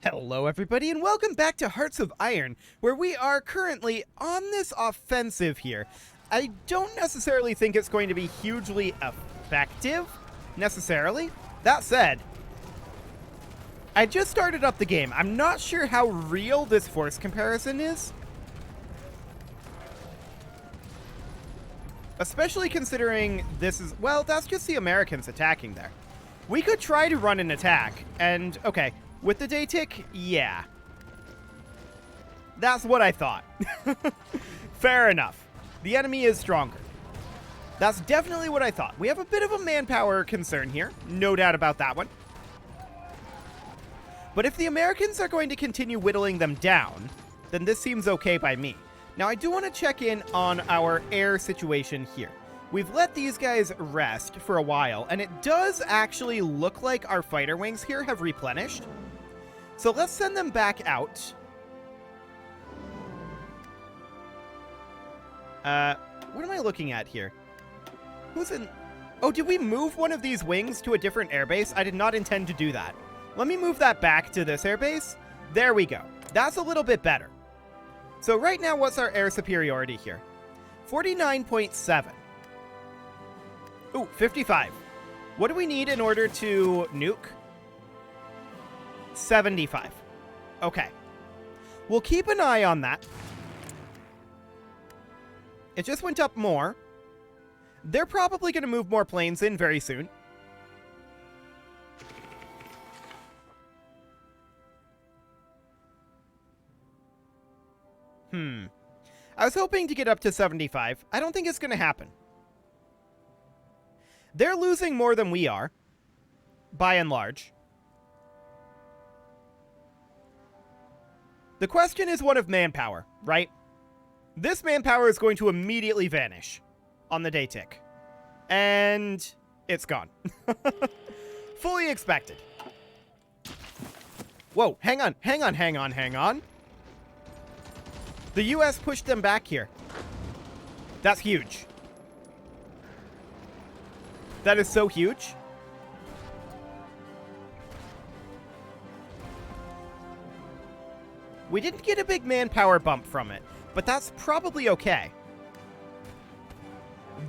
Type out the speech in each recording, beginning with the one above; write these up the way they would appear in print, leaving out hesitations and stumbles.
Hello everybody and welcome back to Hearts of Iron, where we are currently on this offensive here. I don't necessarily think it's going to be hugely effective, necessarily. That said, I just started up the game. I'm not sure how real this force comparison is. Especially considering this is, well, that's just the Americans attacking there. We could try to run an attack, and, okay, with the day tick, yeah. That's what I thought. Fair enough. The enemy is stronger. That's definitely what I thought. We have a bit of a manpower concern here. No doubt about that one. But if the Americans are going to continue whittling them down, then this seems okay by me. Now, I do want to check in on our air situation here. We've let these guys rest for a while, and it does actually look like our fighter wings here have replenished. So let's send them back out. What am I looking at here? Who's in... Oh, did we move one of these wings to a different airbase? I did not intend to do that. Let me move that back to this airbase. There we go. That's a little bit better. So right now, what's our air superiority here? 49.7. Ooh, 55. What do we need in order to nuke? 75. Okay. We'll keep an eye on that. It just went up more. They're probably going to move more planes in very soon. I was hoping to get up to 75. I don't think it's going to happen. They're losing more than we are, by and large. The question is one of manpower, right? This manpower is going to immediately vanish on the day tick. And it's gone. Fully expected. Whoa, hang on. The US pushed them back here. That's huge. That is so huge. We didn't get a big manpower bump from it, but that's probably okay.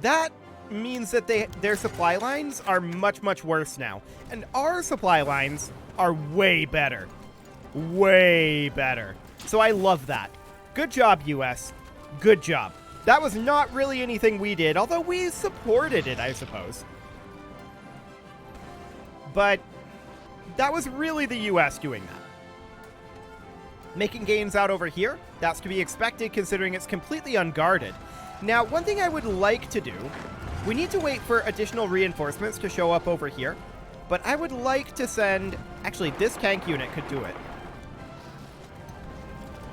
That means that their supply lines are much, much worse now. And our supply lines are way better. Way better. So I love that. Good job, US. Good job. That was not really anything we did, although we supported it, I suppose. But that was really the US doing that. Making gains out over here, that's to be expected considering it's completely unguarded. Now, one thing I would like to do, we need to wait for additional reinforcements to show up over here, but I would like to send, actually this tank unit could do it.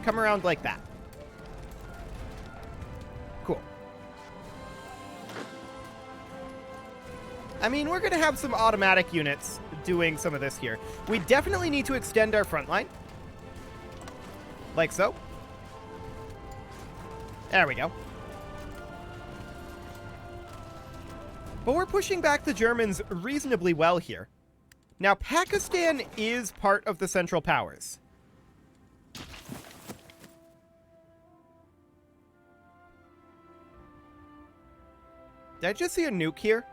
Come around like that. Cool. I mean, we're going to have some automatic units doing some of this here. We definitely need to extend our front line. Like so. There we go. But we're pushing back the Germans reasonably well here. Now, Pakistan is part of the Central Powers. Did I just see a nuke here?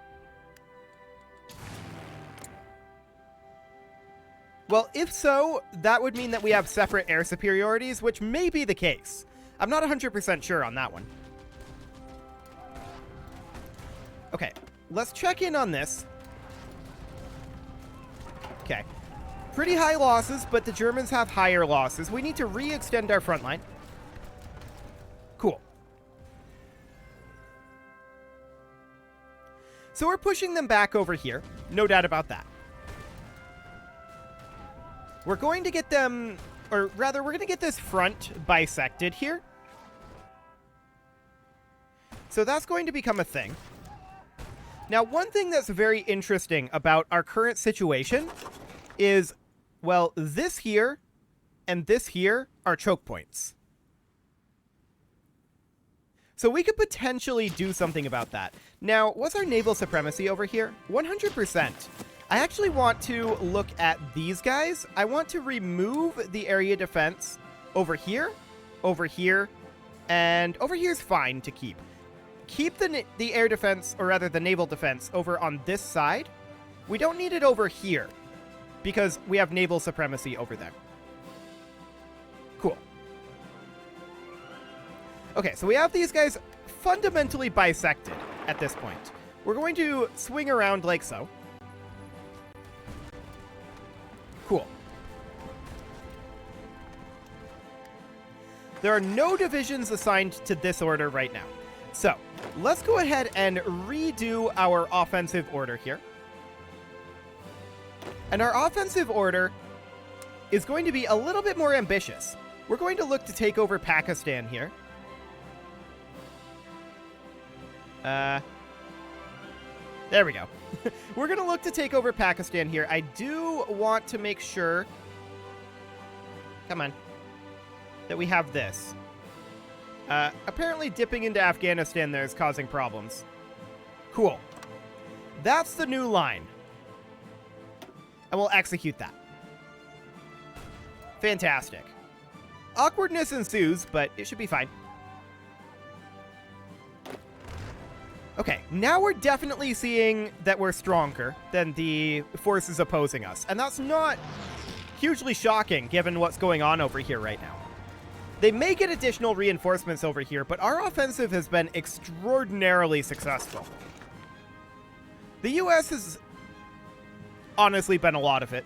Well, if so, that would mean that we have separate air superiorities, which may be the case. I'm not 100% sure on that one. Okay, let's check in on this. Okay. Pretty high losses, but the Germans have higher losses. We need to re-extend our front line. Cool. So we're pushing them back over here. No doubt about that. We're going to get them, or rather, we're going to get this front bisected here. So that's going to become a thing. Now, one thing that's very interesting about our current situation is, well, this here and this here are choke points. So we could potentially do something about that. Now, what's our naval supremacy over here? 100%. I actually want to look at these guys. I want to remove the area defense over here, and over here is fine to keep. Keep the air defense, or rather the naval defense, over on this side. We don't need it over here, because we have naval supremacy over there. Cool. Okay, so we have these guys fundamentally bisected at this point. We're going to swing around like so. Cool. There are no divisions assigned to this order right now. So, let's go ahead and redo our offensive order here. And our offensive order is going to be a little bit more ambitious. We're going to look to take over Pakistan here. There we go. We're going to look to take over Pakistan here. I do want to make sure... Come on. That we have this. Apparently dipping into Afghanistan there is causing problems. Cool. That's the new line. And we'll execute that. Fantastic. Awkwardness ensues, but it should be fine. Okay, now we're definitely seeing that we're stronger than the forces opposing us. And that's not hugely shocking, given what's going on over here right now. They may get additional reinforcements over here, but our offensive has been extraordinarily successful. The U.S. has honestly been a lot of it.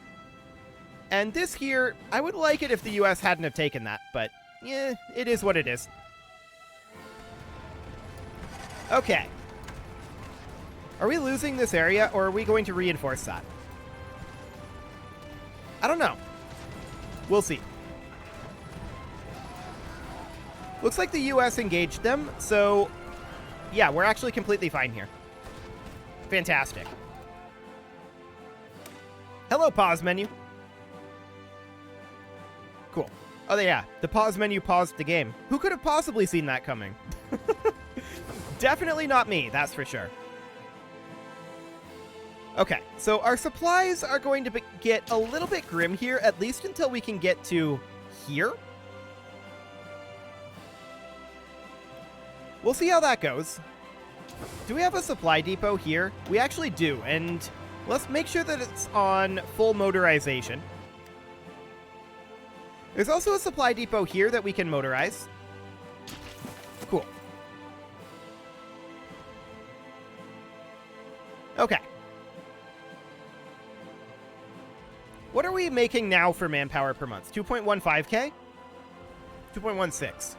And this here, I would like it if the U.S. hadn't have taken that, but yeah, it is what it is. Okay. Are we losing this area, or are we going to reinforce that? I don't know. We'll see. Looks like the U.S. engaged them, so yeah, we're actually completely fine here. Fantastic. Hello, pause menu. Cool. Oh, yeah, the pause menu paused the game. Who could have possibly seen that coming? Definitely not me, that's for sure. Okay, so our supplies are going to get a little bit grim here, at least until we can get to here. We'll see how that goes. Do we have a supply depot here? We actually do, and let's make sure that it's on full motorization. There's also a supply depot here that we can motorize. Cool. Okay. What are we making now for manpower per month? 2.15k? 2.16.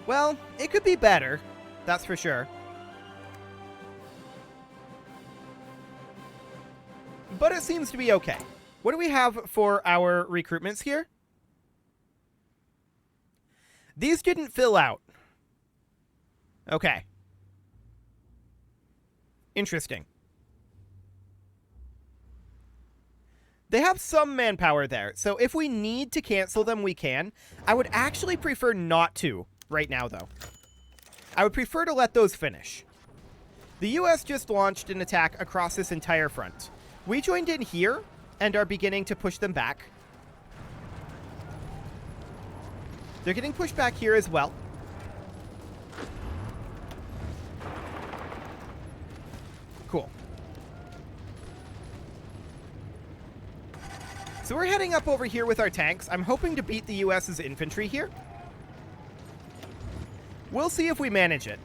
Well, it could be better. That's for sure. But it seems to be okay. What do we have for our recruitments here? These didn't fill out. Okay. Interesting. They have some manpower there, so if we need to cancel them, we can. I would actually prefer not to right now, though. I would prefer to let those finish. The U.S. just launched an attack across this entire front. We joined in here and are beginning to push them back. They're getting pushed back here as well. Cool. So we're heading up over here with our tanks. I'm hoping to beat the U.S.'s infantry here. We'll see if we manage it.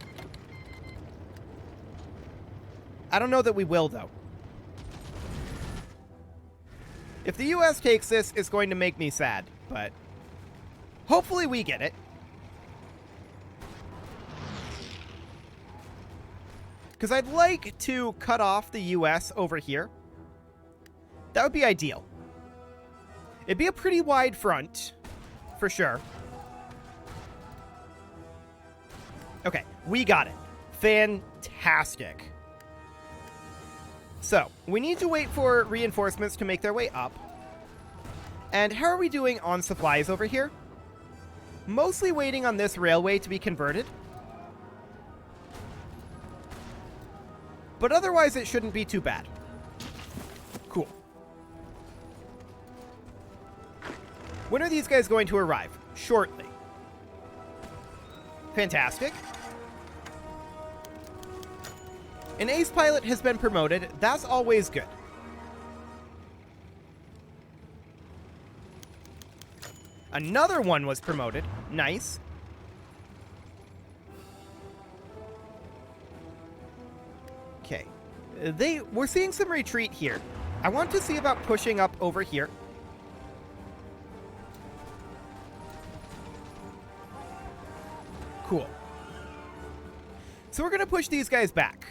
I don't know that we will, though. If the U.S. takes this, it's going to make me sad, but hopefully we get it. Because I'd like to cut off the U.S. over here. That would be ideal. It'd be a pretty wide front, for sure. Okay, we got it. Fantastic. So, we need to wait for reinforcements to make their way up. And how are we doing on supplies over here? Mostly waiting on this railway to be converted. But otherwise, it shouldn't be too bad. When are these guys going to arrive? Shortly. Fantastic. An ace pilot has been promoted. That's always good. Another one was promoted. Nice. Okay. We're seeing some retreat here. I want to see about pushing up over here. Cool. So we're going to push these guys back.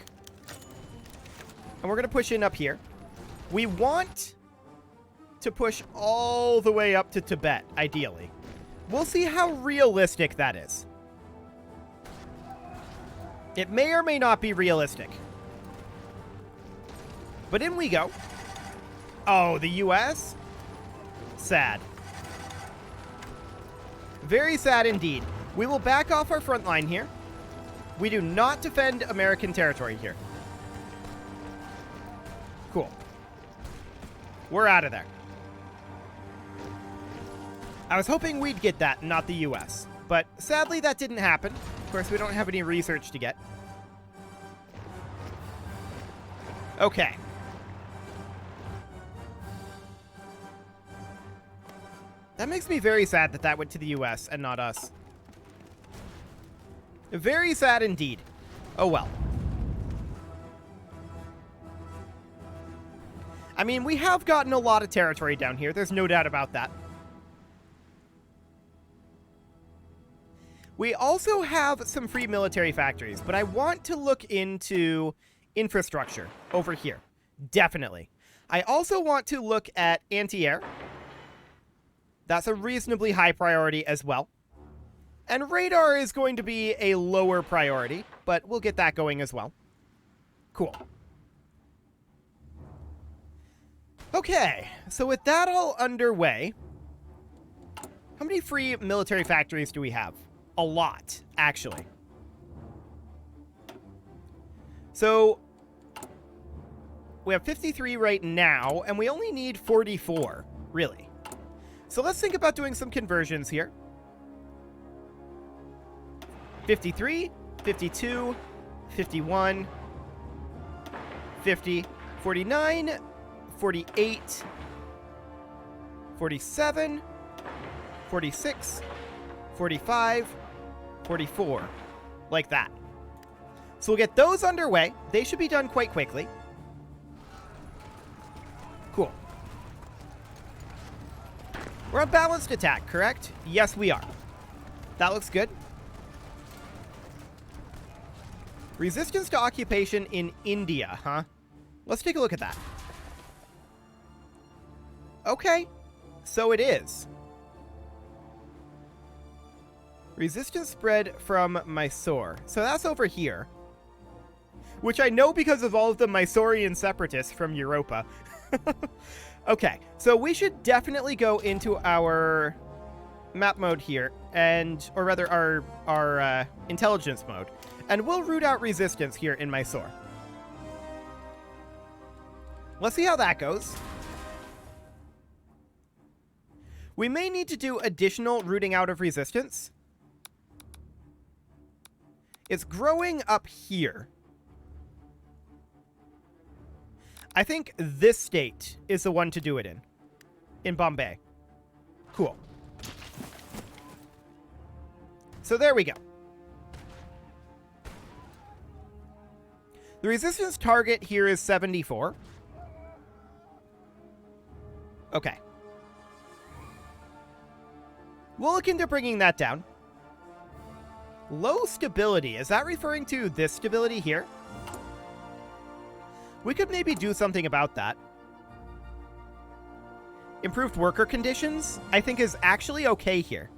And we're going to push in up here. We want to push all the way up to Tibet, ideally. We'll see how realistic that is. It may or may not be realistic. But in we go. Oh, the US? Sad. Very sad indeed. We will back off our front line here. We do not defend American territory here. Cool. We're out of there. I was hoping we'd get that, not the US. But sadly, that didn't happen. Of course, we don't have any research to get. Okay. That makes me very sad that that went to the US and not us. Very sad indeed. Oh well. I mean, we have gotten a lot of territory down here. There's no doubt about that. We also have some free military factories, but I want to look into infrastructure over here. Definitely. I also want to look at anti-air. That's a reasonably high priority as well. And radar is going to be a lower priority, but we'll get that going as well. Cool. Okay, so with that all underway, how many free military factories do we have? A lot, actually. So, we have 53 right now, and we only need 44, really. So let's think about doing some conversions here. 53, 52, 51, 50, 49, 48, 47, 46, 45, 44. Like that. So we'll get those underway. They should be done quite quickly. Cool. We're on balanced attack, correct? Yes, we are. That looks good. Resistance to occupation in India, huh? Let's take a look at that. Okay, so it is. Resistance spread from Mysore. So that's over here. Which I know because of all of the Mysorean separatists from Europa. Okay, so we should definitely go into our map mode here, or rather our intelligence mode, and we'll root out resistance here in Mysore. Let's see how that goes. We may need to do additional rooting out of resistance. It's growing up here. I think this state is the one to do it in Bombay. Cool. So there we go. The resistance target here is 74. Okay. We'll look into bringing that down. Low stability. Is that referring to this stability here? We could maybe do something about that. Improved worker conditions, I think, is actually okay here.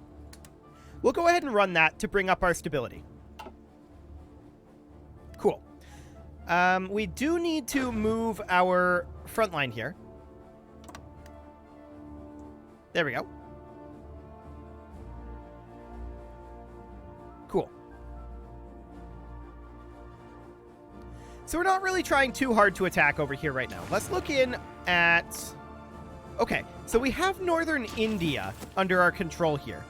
We'll go ahead and run that to bring up our stability. Cool. We do need to move our front line here. There we go. Cool. So we're not really trying too hard to attack over here right now. Let's look in at... Okay, So we have northern India under our control here.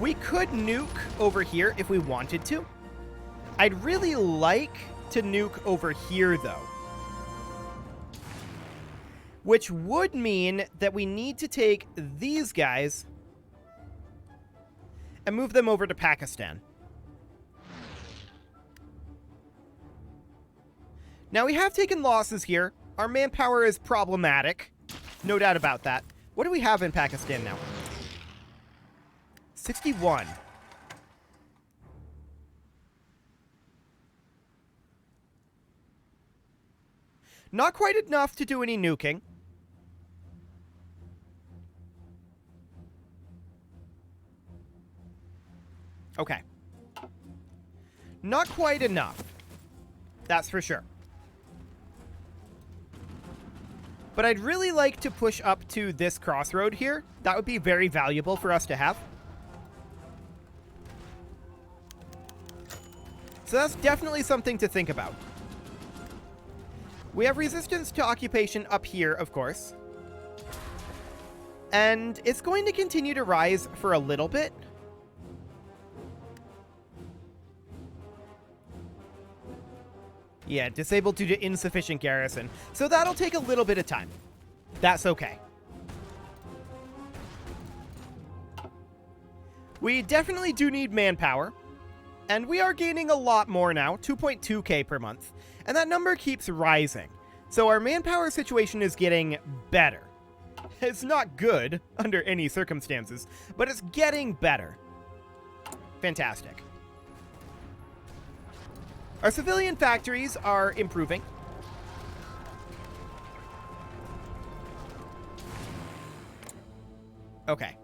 We could nuke over here if we wanted to. I'd really like to nuke over here, though. Which would mean that we need to take these guys and move them over to Pakistan. Now, we have taken losses here. Our manpower is problematic. No doubt about that. What do we have in Pakistan now? 61. Not quite enough to do any nuking. Okay. Not quite enough. That's for sure. But I'd really like to push up to this crossroad here. That would be very valuable for us to have. So that's definitely something to think about. We have resistance to occupation up here, of course. And it's going to continue to rise for a little bit. Yeah, disabled due to insufficient garrison. So that'll take a little bit of time. That's okay. We definitely do need manpower. And we are gaining a lot more now, 2.2k per month. And that number keeps rising. So our manpower situation is getting better. It's not good under any circumstances, but it's getting better. Fantastic. Our civilian factories are improving. Okay.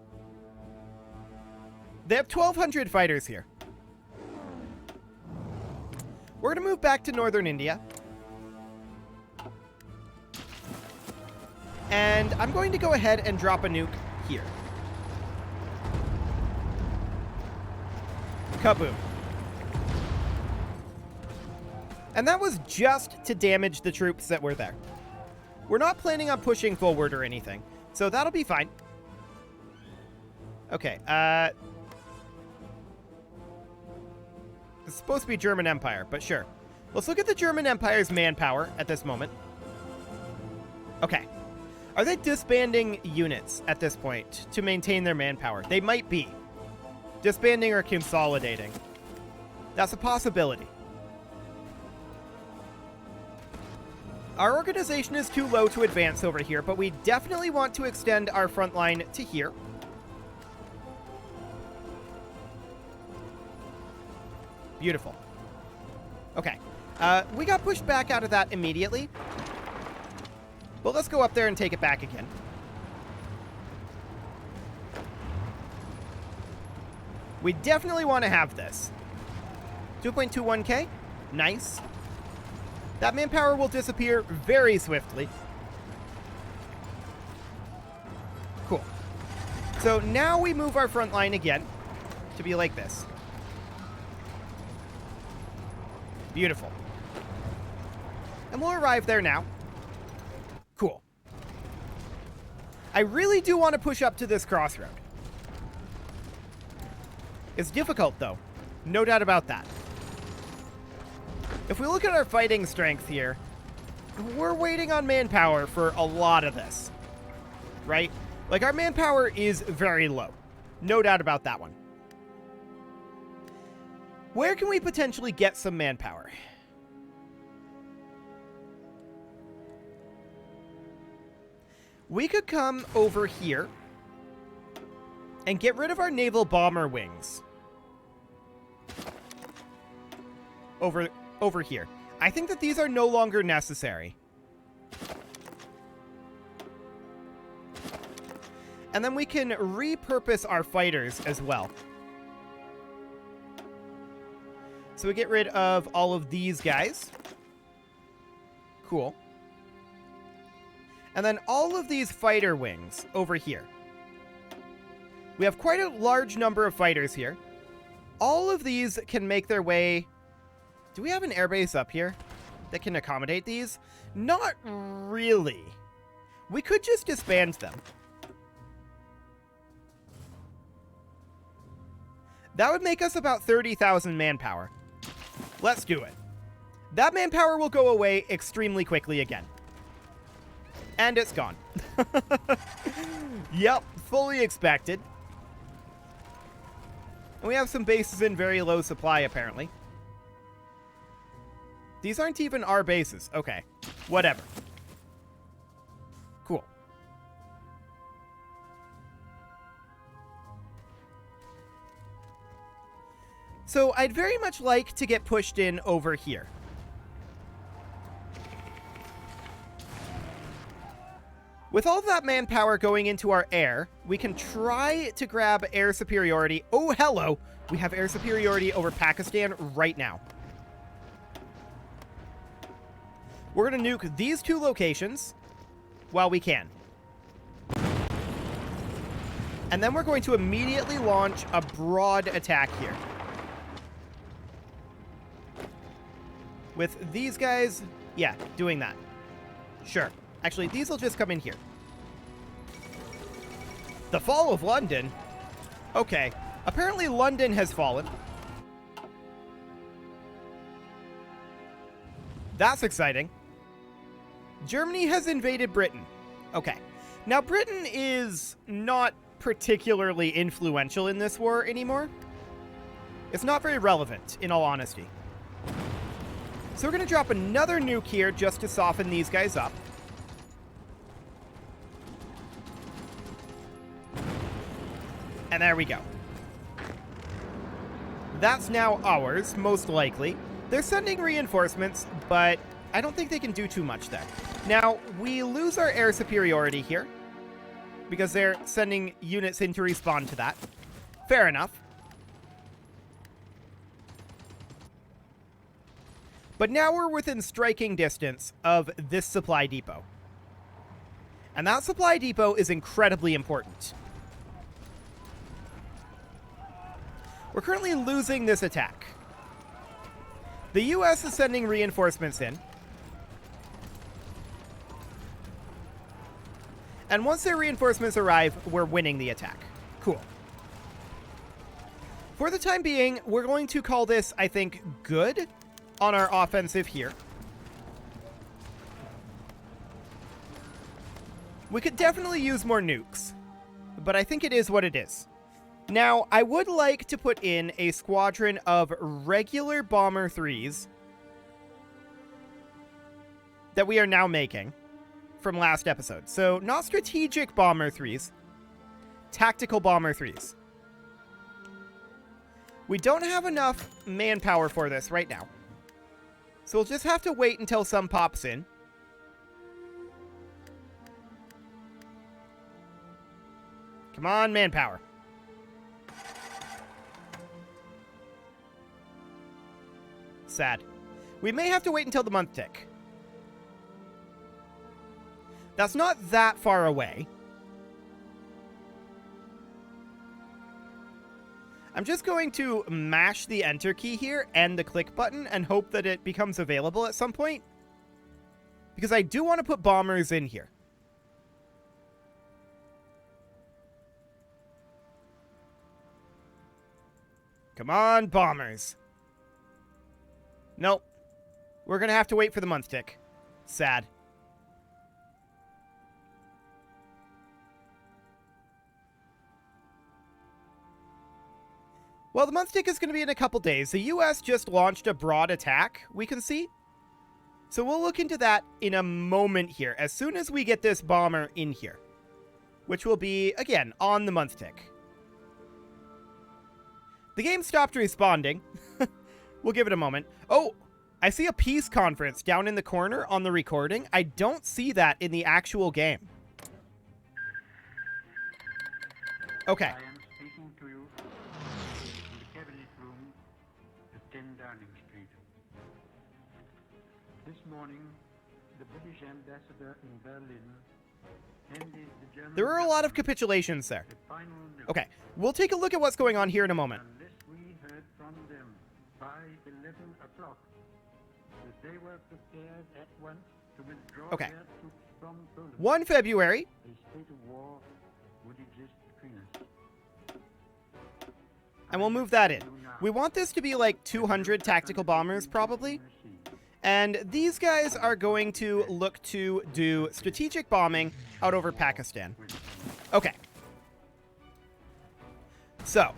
They have 1,200 fighters here. We're going to move back to northern India. And I'm going to go ahead and drop a nuke here. Kaboom. And that was just to damage the troops that were there. We're not planning on pushing forward or anything, so that'll be fine. Okay, it's supposed to be German Empire, but sure. Let's look at the German Empire's manpower at this moment. Okay. Are they disbanding units at this point to maintain their manpower? They might be. Disbanding or consolidating. That's a possibility. Our organization is too low to advance over here, but we definitely want to extend our front line to here. Beautiful. Okay. We got pushed back out of that immediately. But let's go up there and take it back again. We definitely want to have this. 2.21k. Nice. That manpower will disappear very swiftly. Cool. So now we move our front line again to be like this. Beautiful. And we'll arrive there now. Cool. I really do want to push up to this crossroad. It's difficult, though. No doubt about that. If we look at our fighting strength here, we're waiting on manpower for a lot of this. Right? Like, our manpower is very low. No doubt about that one. Where can we potentially get some manpower? We could come over here and get rid of our naval bomber wings. Over here. I think that these are no longer necessary. And then we can repurpose our fighters as well. So we get rid of all of these guys. Cool. And then all of these fighter wings over here. We have quite a large number of fighters here. All of these can make their way... Do we have an airbase up here that can accommodate these? Not really. We could just disband them. That would make us about 30,000 manpower. Let's do it. That manpower will go away extremely quickly again. And it's gone. Yep, fully expected. And we have some bases in very low supply, apparently. These aren't even our bases. Okay, whatever. Cool. So I'd very much like to get pushed in over here. With all of that manpower going into our air, we can try to grab air superiority. Oh, hello! We have air superiority over Pakistan right now. We're going to nuke these two locations while we can. And then we're going to immediately launch a broad attack here. With these guys, yeah, doing that. Sure. Actually, these will just come in here. The fall of London? Okay. Apparently London has fallen. That's exciting. Germany has invaded Britain. Okay. Now, Britain is not particularly influential in this war anymore. It's not very relevant, in all honesty. So we're going to drop another nuke here just to soften these guys up. And there we go. That's now ours, most likely. They're sending reinforcements, but I don't think they can do too much there. Now, we lose our air superiority here, because they're sending units in to respond to that. Fair enough. But now we're within striking distance of this supply depot. And that supply depot is incredibly important. We're currently losing this attack. The US is sending reinforcements in. And once their reinforcements arrive, we're winning the attack. Cool. For the time being, we're going to call this, I think, good on our offensive here. We could definitely use more nukes, but I think it is what it is. Now, I would like to put in a squadron of regular Bomber 3s that we are now making from last episode. So, not strategic Bomber 3s, tactical Bomber 3s. We don't have enough manpower for this right now. So we'll just have to wait until some pops in. Come on, manpower. Sad. We may have to wait until the month tick. That's not that far away. I'm just going to mash the enter key here and the click button and hope that it becomes available at some point. Because I do want to put bombers in here. Come on, bombers. Nope. We're going to have to wait for the month tick. Sad. Well, the month tick is going to be in a couple days. The US just launched a broad attack, we can see. So we'll look into that in a moment here, as soon as we get this bomber in here. Which will be, again, on the month tick. The game stopped responding. We'll give it a moment. Oh, I see a peace conference down in the corner on the recording. I don't see that in the actual game. Okay. I am speaking to you in the cabinet room at 10 Downing Street. This morning, the British ambassador in Berlin handed the German... There were a lot of capitulations there. the final note. Okay, we'll take a look at what's going on here in a moment. Unless we heard from them by 11 o'clock, that they were prepared at once to withdraw Okay. their troops from Poland, 1 February. a state of war would exist between us. And we'll move that in. We want this to be like 200 tactical bombers, probably. And these guys are going to look to do strategic bombing out over Pakistan. Okay. So,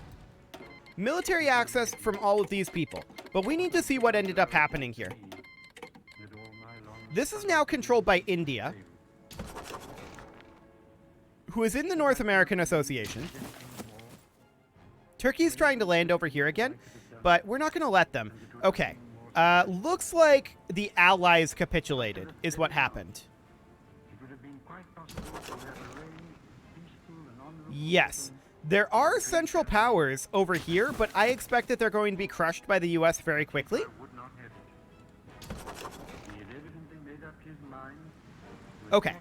military access from all of these people. But we need to see what ended up happening here. This is now controlled by India, who is in the North American Association. Turkey's trying to land over here again, but we're not going to let them. Okay. Looks like the Allies capitulated, is what happened. Yes. There are Central Powers over here, but I expect that they're going to be crushed by the US very quickly. Okay.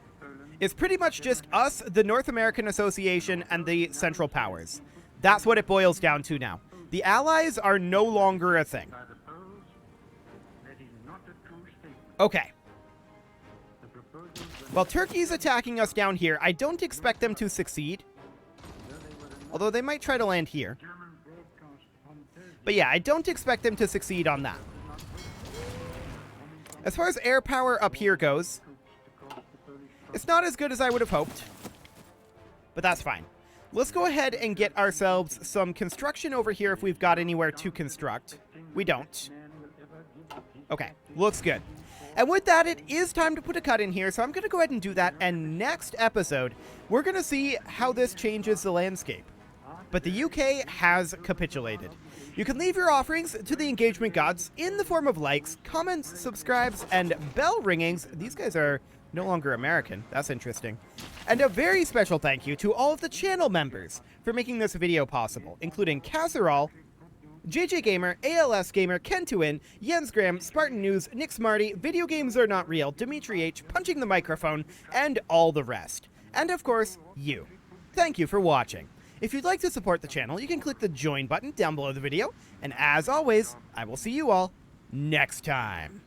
It's pretty much just us, the North American Association, and the Central Powers. That's what it boils down to now. The Allies are no longer a thing. Okay. While Turkey's attacking us down here, I don't expect them to succeed. Although they might try to land here. But yeah, I don't expect them to succeed on that. As far as air power up here goes, it's not as good as I would have hoped. But that's fine. Let's go ahead and get ourselves some construction over here if we've got anywhere to construct. We don't. Okay, looks good. And with that, it is time to put a cut in here, so I'm going to go ahead and do that, and next episode, we're going to see how this changes the landscape. But the UK has capitulated. You can leave your offerings to the engagement gods in the form of likes, comments, subscribes, and bell ringings. These guys are no longer American. That's interesting. And a very special thank you to all of the channel members for making this video possible, including Casserole, JJ Gamer, ALS Gamer, Ken2In, Jens Graham, Spartan News, Nick Smarty, Video Games Are Not Real, Dimitri H, Punching the Microphone, and all the rest. And of course, you. Thank you for watching. If you'd like to support the channel, you can click the join button down below the video, and as always, I will see you all next time.